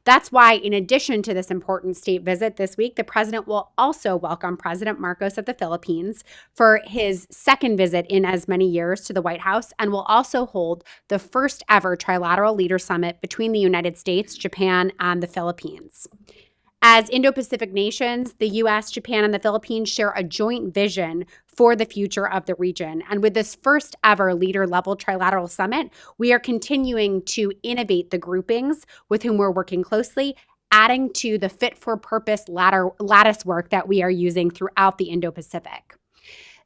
That's why, in addition to this important state visit this week, the president will also welcome President Marcos of the Philippines for his second visit in as many years to the White House, and will also hold the first ever Trilateral Leader Summit between the United States, Japan, and the Philippines. As Indo-Pacific nations, the U.S., Japan, and the Philippines share a joint vision for the future of the region. And with this first ever leader-level trilateral summit, we are continuing to innovate the groupings with whom we're working closely, adding to the fit-for-purpose lattice work that we are using throughout the Indo-Pacific.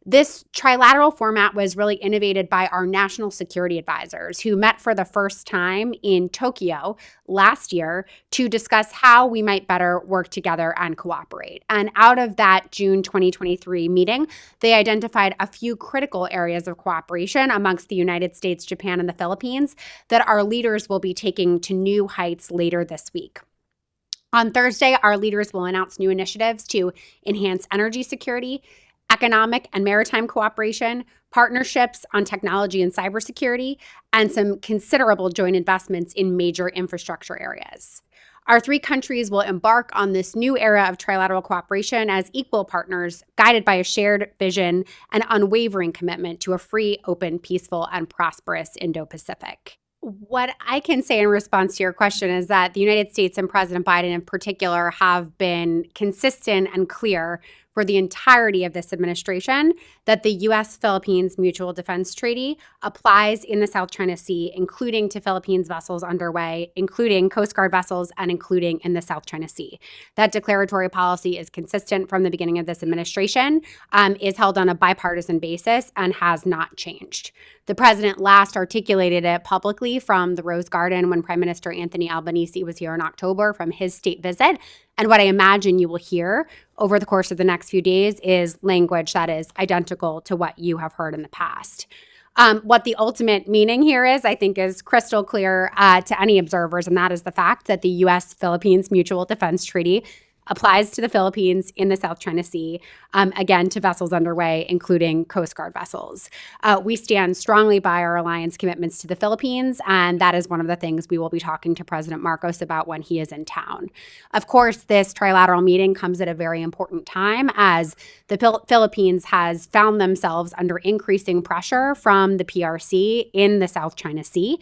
This trilateral format was really innovated by our national security advisors who met for the first time in Tokyo last year to discuss how we might better work together and cooperate. And out of that June 2023 meeting, they identified a few critical areas of cooperation amongst the United States, Japan, and the Philippines that our leaders will be taking to new heights later this week. On Thursday, our leaders will announce new initiatives to enhance energy security, economic and maritime cooperation, partnerships on technology and cybersecurity, and some considerable joint investments in major infrastructure areas. Our three countries will embark on this new era of trilateral cooperation as equal partners, guided by a shared vision and unwavering commitment to a free, open, peaceful, and prosperous Indo-Pacific. What I can say in response to your question is that the United States and President Biden in particular have been consistent and clear for the entirety of this administration that the U.S.-Philippines Mutual Defense Treaty applies in the South China Sea, including to Philippines vessels underway, including Coast Guard vessels, and including in the South China Sea. That declaratory policy is consistent from the beginning of this administration, is held on a bipartisan basis, and has not changed. The president last articulated it publicly from the Rose Garden when Prime Minister Anthony Albanese was here in October from his state visit. And what I imagine you will hear over the course of the next few days is language that is identical to what you have heard in the past. What the ultimate meaning here is, I think, is crystal clear to any observers, and that is the fact that the U.S.-Philippines Mutual Defense Treaty applies to the Philippines in the South China Sea, again, to vessels underway, including Coast Guard vessels. We stand strongly by our alliance commitments to the Philippines, and that is one of the things we will be talking to President Marcos about when he is in town. Of course, this trilateral meeting comes at a very important time as the Philippines has found themselves under increasing pressure from the PRC in the South China Sea.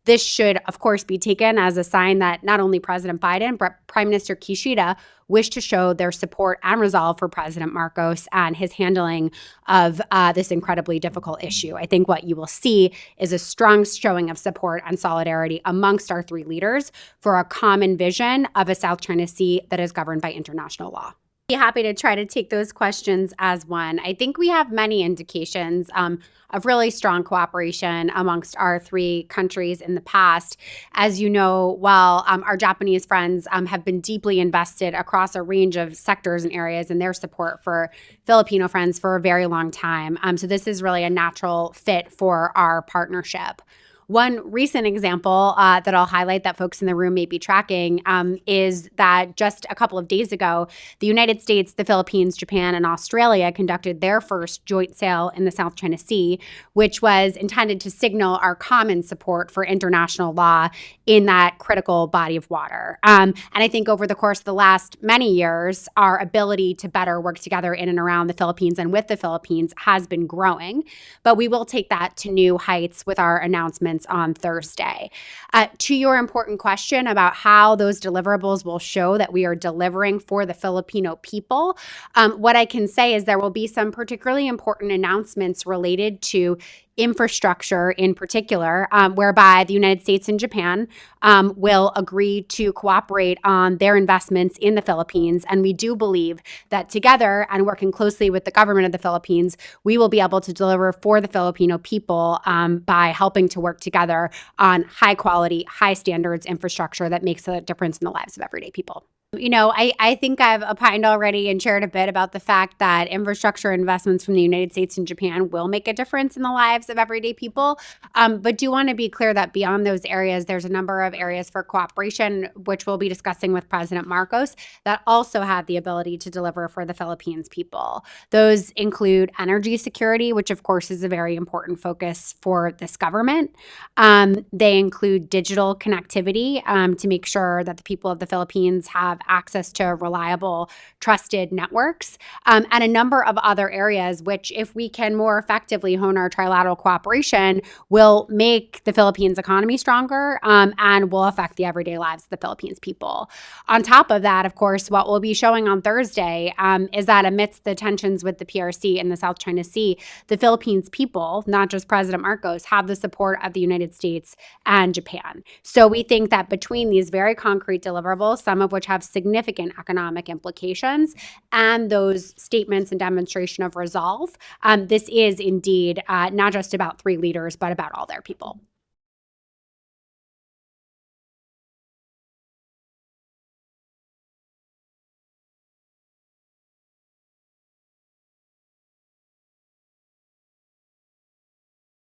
This should, of course, be taken as a sign that not only President Biden, but Prime Minister Kishida wish to show their support and resolve for President Marcos and his handling of this incredibly difficult issue. I think what you will see is a strong showing of support and solidarity amongst our three leaders for a common vision of a South China Sea that is governed by international law. Be happy to try to take those questions as one. I think we have many indications of really strong cooperation amongst our three countries in the past. As you know, while our Japanese friends have been deeply invested across a range of sectors and areas in their support for Filipino friends for a very long time. So this is really a natural fit for our partnership. One recent example that I'll highlight that folks in the room may be tracking is that just a couple of days ago, the United States, the Philippines, Japan, and Australia conducted their first joint sail in the South China Sea, which was intended to signal our common support for international law in that critical body of water. And I think over the course of the last many years, our ability to better work together in and around the Philippines and with the Philippines has been growing, but we will take that to new heights with our announcements on Thursday. To your important question about how those deliverables will show that we are delivering for the Filipino people, what I can say is there will be some particularly important announcements related to infrastructure in particular, whereby the United States and Japan will agree to cooperate on their investments in the Philippines. And we do believe that together and working closely with the government of the Philippines, we will be able to deliver for the Filipino people by helping to work together on high quality, high standards infrastructure that makes a difference in the lives of everyday people. I think I've opined already and shared a bit about the fact that infrastructure investments from the United States and Japan will make a difference in the lives of everyday people. But do want to be clear that beyond those areas, there's a number of areas for cooperation, which we'll be discussing with President Marcos, that also have the ability to deliver for the Philippines people. Those include energy security, which of course is a very important focus for this government. They include digital connectivity to make sure that the people of the Philippines have access to reliable, trusted networks, and a number of other areas, which, if we can more effectively hone our trilateral cooperation, will make the Philippines economy stronger and will affect the everyday lives of the Philippines people. On top of that, of course, what we'll be showing on Thursday is that amidst the tensions with the PRC in the South China Sea, the Philippines people, not just President Marcos, have the support of the United States and Japan. So we think that between these very concrete deliverables, some of which have significant economic implications, and those statements and demonstration of resolve, this is indeed not just about three leaders, but about all their people.